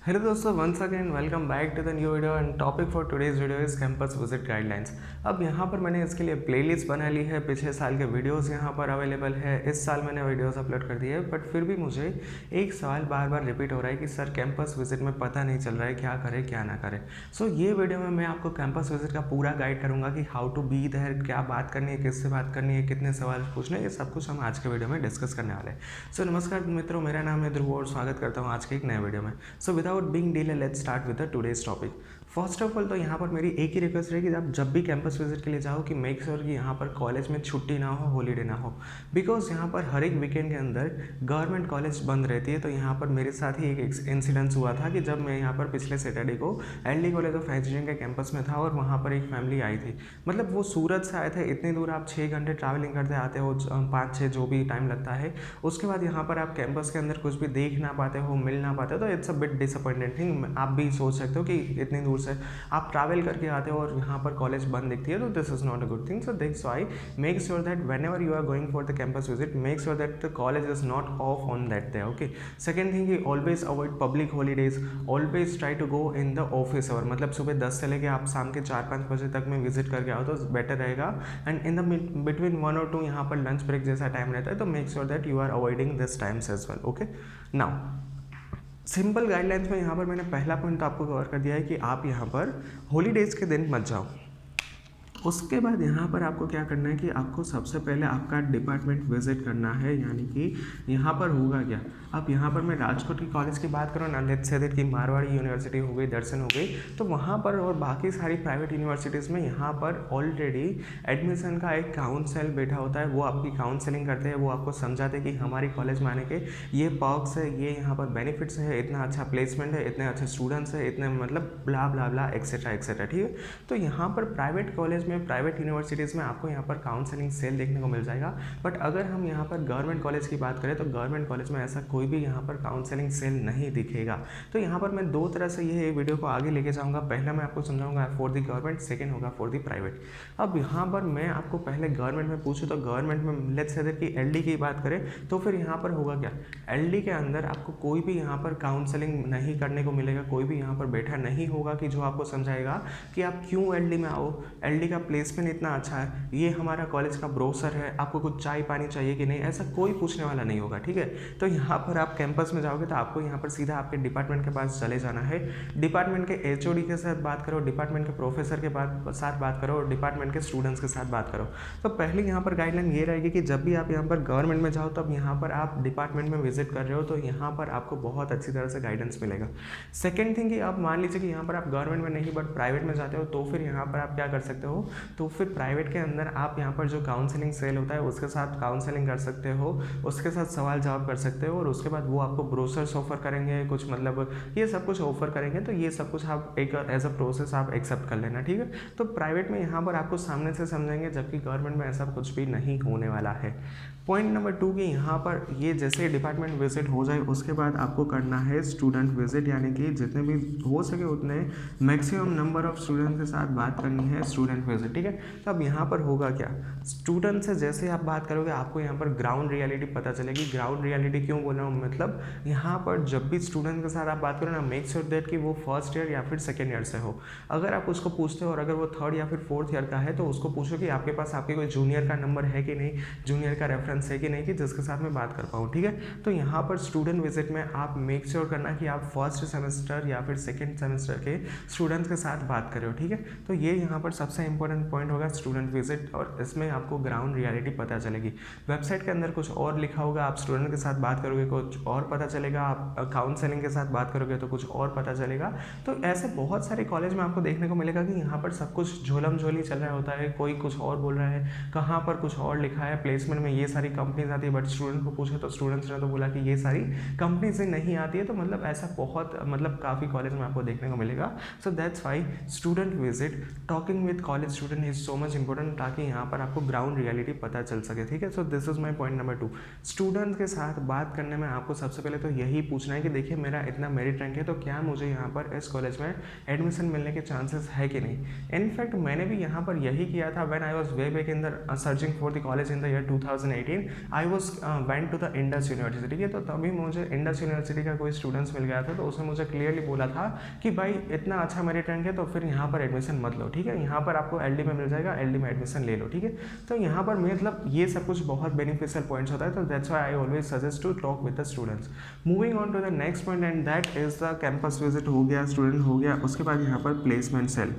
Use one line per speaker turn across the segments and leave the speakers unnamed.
Hello दोस्तों, once again welcome back to the new video and topic for today's video is campus visit guidelines. अब यहाँ पर मैंने इसके लिए प्लेलिस्ट बना ली है, पिछले साल के वीडियोस यहाँ पर अवेलेबल है। इस साल मैंने वीडियोस अपलोड कर दिए, बट फिर भी मुझे एक सवाल बार बार रिपीट हो रहा है कि सर कैंपस विजिट में पता नहीं चल रहा है क्या करें क्या ना करें। सो ये वीडियो में मैं आपको कैंपस विजिट का पूरा गाइड करूँगा कि हाउ टू बी देयर, क्या बात करनी है, किससे बात करनी है, कितने सवाल पूछने, ये सब कुछ हम आज के वीडियो में डिस्कस करने वाले हैं। सो नमस्कार मित्रों, मेरा नाम है ध्रुव और स्वागत करता हूँ आज के एक नए वीडियो में। So without being delay let's start with the today's topic. First of all तो यहाँ पर मेरी एक ही रिक्वेस्ट रहेगी कि आप जब भी कैंपस विजिट के लिए जाओ कि मेक श्योर कि यहाँ पर कॉलेज में छुट्टी ना हो, हॉलीडे ना हो, बिकॉज यहाँ पर हर एक वीकेंड के अंदर गवर्नमेंट कॉलेज बंद रहती है। तो यहाँ पर मेरे साथ ही एक इंसिडेंस हुआ था कि जब मैं यहाँ पर पिछले सैटरडे को एलडी कॉलेज ऑफ इंजीनियरिंग के कैंपस में था और वहाँ पर एक फैमिली आई थी। मतलब वो सूरत से आए थे, इतनी दूर आप 6 घंटे ट्रैवलिंग करते आते हो, 5-6 जो भी टाइम लगता है। उसके बाद यहाँ पर आप कैंपस के अंदर कुछ भी देख ना पाते हो, मिल ना पाते हो, तो it's a bit disappointed thing. आप भी सोच सकते हो कि इतनी दूर से आप ट्रैवल करके आते हो और यहाँ पर कॉलेज बंद दिखती है, तो this is not a good thing. So this why make sure that whenever you are going for the campus visit, make sure that the college is not off on that day. Okay, second thing, always avoid public holidays, always try to go in the office hour, मतलब सुबह 10 से लेकर आप शाम के 4-5 बजे तक में विजिट करके आओ तो बेटर रहेगा। एंड इन द बिटवीन 1 और 2 यहाँ पर लंच ब्रेक जैसा टाइम रहता है, तो make sure that you are avoiding this times as well. Okay, now simple guidelines में यहाँ पर मैंने पहला पॉइंट तो आपको कवर कर दिया है कि आप यहाँ पर हॉलीडेज़ के दिन मत जाओ। उसके बाद यहाँ पर आपको क्या करना है कि आपको सबसे पहले आपका डिपार्टमेंट विजिट करना है, यानी कि यहाँ पर होगा क्या। अब यहाँ पर मैं राजकोट की कॉलेज की बात करूँ ना, लेट्स से दैट की मारवाड़ी यूनिवर्सिटी हो गई, दर्शन हो गई, तो वहाँ पर और बाकी सारी प्राइवेट यूनिवर्सिटीज़ में यहाँ पर ऑलरेडी एडमिशन का एक काउंसिल बैठा होता है। वो आपकी काउंसलिंग करते हैं, वो आपको समझाते हैं कि हमारी कॉलेज में आने के ये पर्क्स है, ये यहाँ पर बेनिफिट्स है, इतना अच्छा प्लेसमेंट है, इतने अच्छे स्टूडेंट्स है, इतने मतलब ब्ला ब्ला ब्ला एक्सेट्रा एक्सेट्रा। ठीक है, तो यहाँ पर प्राइवेट कॉलेज में, प्राइवेट यूनिवर्सिटीज़ में आपको यहाँ पर काउंसलिंग सेल देखने को मिल जाएगा। बट अगर हम यहाँ पर गवर्नमेंट कॉलेज की बात करें तो गवर्नमेंट कॉलेज में ऐसा कोई भी यहाँ पर काउंसलिंग सेल नहीं दिखेगा। तो यहाँ पर मैं दो तरह से ये वीडियो को आगे लेके जाऊँगा। पहला मैं आपको समझाऊंगा फॉर द गवर्नमेंट, सेकेंड होगा फॉर द प्राइवेट। अब यहाँ पर मैं आपको पहले गवर्नमेंट में पूछूँ तो गवर्नमेंट में लेट्स से दैट कि एलडी की बात करें तो फिर यहाँ पर होगा क्या, एलडी के अंदर आपको कोई भी यहाँ पर काउंसलिंग नहीं करने को मिलेगा, कोई भी यहाँ पर बैठा नहीं होगा कि जो आपको समझाएगा कि आप क्यों एलडी में आओ, एलडी का प्लेसमेंट इतना अच्छा है, ये हमारा कॉलेज का ब्रोशर है, आपको कुछ चाय पानी चाहिए कि नहीं, ऐसा कोई पूछने वाला नहीं होगा। ठीक है, तो यहाँ पर आप कैंपस में जाओगे तो आपको यहाँ पर सीधा आपके डिपार्टमेंट के पास चले जाना है। डिपार्टमेंट के एचओडी के साथ बात करो, डिपार्टमेंट के प्रोफेसर के साथ बात करो और डिपार्टमेंट के स्टूडेंट्स के साथ बात करो। तो पहले यहाँ पर गाइडलाइन ये रहेगी कि जब भी आप यहाँ पर गवर्नमेंट में जाओ तब यहाँ पर आप डिपार्टमेंट में विजिट कर रहे हो तो यहाँ पर आपको बहुत अच्छी तरह से गाइडेंस मिलेगा। सेकेंड थिंग कि आप मान लीजिए कि यहाँ पर आप गवर्नमेंट में नहीं बट प्राइवेट में जाते हो, तो फिर यहाँ पर आप क्या कर सकते हो, तो फिर प्राइवेट के अंदर आप यहाँ पर जो काउंसलिंग सेल होता है उसके साथ काउंसलिंग कर सकते हो, उसके साथ सवाल जवाब कर सकते हो और उसके बाद वो आपको ब्रोशर्स ऑफर करेंगे, कुछ मतलब ये सब कुछ ऑफर करेंगे। तो ये सब कुछ आप एक एज अ प्रोसेस आप एक्सेप्ट कर लेना। ठीक है, तो प्राइवेट में यहाँ पर आपको सामने से समझेंगे, जबकि गवर्नमेंट में ऐसा कुछ भी नहीं होने वाला है। पॉइंट नंबर 2 कि यहाँ पर ये जैसे डिपार्टमेंट विजिट हो जाए उसके बाद आपको करना है स्टूडेंट विजिट, यानी कि जितने भी हो सके उतने मैक्सिमम नंबर ऑफ स्टूडेंट के साथ बात करनी है स्टूडेंट विजिट। ठीक है, तो अब यहाँ पर होगा क्या, स्टूडेंट से जैसे आप बात करोगे आपको यहाँ पर ग्राउंड रियलिटी पता चलेगी। ग्राउंड रियलिटी क्यों बोल रहा हूँ, मतलब यहाँ पर जब भी स्टूडेंट के साथ आप बात करो ना, मेक श्योर दैट कि वो फर्स्ट ईयर या फिर सेकेंड ईयर से हो। अगर आप उसको पूछते हो और अगर वो 3rd या फिर 4th ईयर का है तो उसको पूछो कि आपके पास आपके कोई जूनियर का नंबर है कि नहीं, जूनियर का रेफरेंस है कि नहीं, कि जिसके साथ मैं बात कर पाऊँ। ठीक है, तो यहाँ पर स्टूडेंट विजिट में आप मेक श्योर करना कि आप फर्स्ट सेमेस्टर या फिर सेकेंड सेमेस्टर के स्टूडेंट्स के साथ बात करो। ठीक है, तो ये यहाँ पर सबसे इंपॉर्टेंट पॉइंट होगा स्टूडेंट विजिट, और इसमें आपको ग्राउंड रियलिटी पता चलेगी। वेबसाइट के अंदर कुछ और लिखा होगा, आप स्टूडेंट के साथ बात करोगे कुछ और पता चलेगा, आप काउंसलिंग के साथ बात करोगे तो कुछ और पता चलेगा। तो ऐसे बहुत सारे कॉलेज में आपको देखने को मिलेगा कि यहाँ पर सब कुछ झोलम झोली चल रहा होता है, कोई कुछ और बोल रहा है, कहाँ पर कुछ और लिखा है, प्लेसमेंट में ये सारी कंपनीज आती है, बट स्टूडेंट को पूछे तो स्टूडेंट्स ने तो बोला कि ये सारी कंपनीज से नहीं आती है। तो मतलब ऐसा बहुत मतलब काफ़ी कॉलेज में आपको देखने को मिलेगा। So that's why student visit, talking with college student is so much important, ताकि यहाँ पर आपको ग्राउंड रियलिटी पता चल सके। ठीक है, so this is my point number 2। Students के साथ बात करने में आपको सबसे पहले तो यही पूछना है कि देखिए मेरा इतना मेरिट रैंक है तो क्या मुझे यहाँ पर इस कॉलेज में एडमिशन मिलने के चांसेस है कि नहीं। इनफैक्ट मैंने भी यहाँ पर यही किया था when I was way back in the searching for the college in the year 2018। 2019 I was went to the Indus University, ठीक है। तो तभी मुझे इंडस यूनिवर्सिटी का कोई स्टूडेंट्स मिल गया था, तो उसने मुझे क्लियरली बोला था कि भाई इतना अच्छा मेरिट रैंक है तो फिर यहाँ पर एडमिशन मत लो, ठीक है, यहाँ पर आपको LD में मिल जाएगा, LD में एडमिशन ले लो, ठीक है। तो यहाँ पर मतलब ये सब कुछ बहुत बेनिफिशियल पॉइंट्स होता है, तो that's why I always suggest to talk with the students. Moving on to the next point and that is the campus visit हो गया, स्टूडेंट हो गया, उसके बाद यहाँ पर प्लेसमेंट सेल।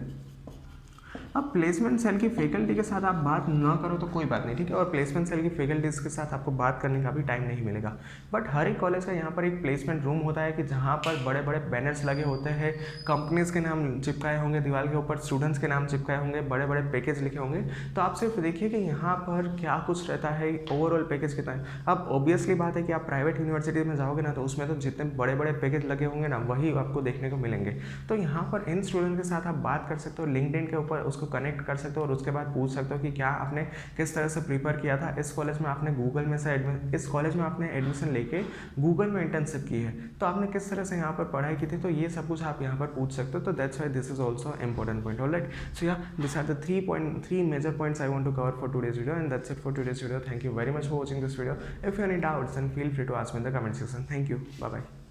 अब प्लेसमेंट सेल की फैकल्टी के साथ आप बात ना करो तो कोई बात नहीं, ठीक है, और प्लेसमेंट सेल की फैकल्टीज़ के साथ आपको बात करने का भी टाइम नहीं मिलेगा, बट हर एक कॉलेज का यहाँ पर एक प्लेसमेंट रूम होता है कि जहाँ पर बड़े बड़े बैनर्स लगे होते हैं, कंपनीज़ के नाम चिपकाए होंगे दीवार के ऊपर, स्टूडेंट्स के नाम चिपकाए होंगे, बड़े बड़े पैकेज लिखे होंगे। तो आप सिर्फ देखिए कि यहाँ पर क्या कुछ रहता है, ओवरऑल पैकेज कितना है। अब ऑब्वियसली बात है कि आप प्राइवेट यूनिवर्सिटी में जाओगे ना तो उसमें तो जितने बड़े बड़े पैकेज लगे होंगे ना वही आपको देखने को मिलेंगे। तो यहाँ पर इन स्टूडेंट के साथ आप बात कर सकते हो, लिंक्डइन के ऊपर उसको कनेक्ट कर सकते हो और उसके बाद पूछ सकते हो कि क्या आपने किस तरह से प्रिपेयर किया था, इस कॉलेज में आपने गूगल में से इस कॉलेज में आपने एडमिशन लेके गूगल में इंटर्नशिप की है तो आपने किस तरह से यहाँ पर पढ़ाई की थी, तो ये सब कुछ आप यहाँ पर पूछ सकते हो। तो that's why this is also important point. Alright, so yeah this are the three major points I want to cover for today's video and that's it for today's video. Thank you very much for watching this video. If you any doubts then feel free to ask me in the comment section. Thank you, bye bye.